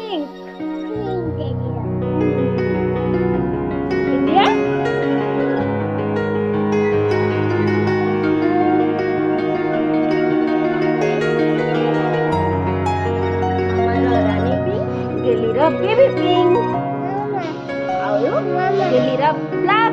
pink? India. India? ଆମର ରାନୀ pink, ଗେଲିର baby pink, Mama. ଆଉ Mama. ଗେଲିର black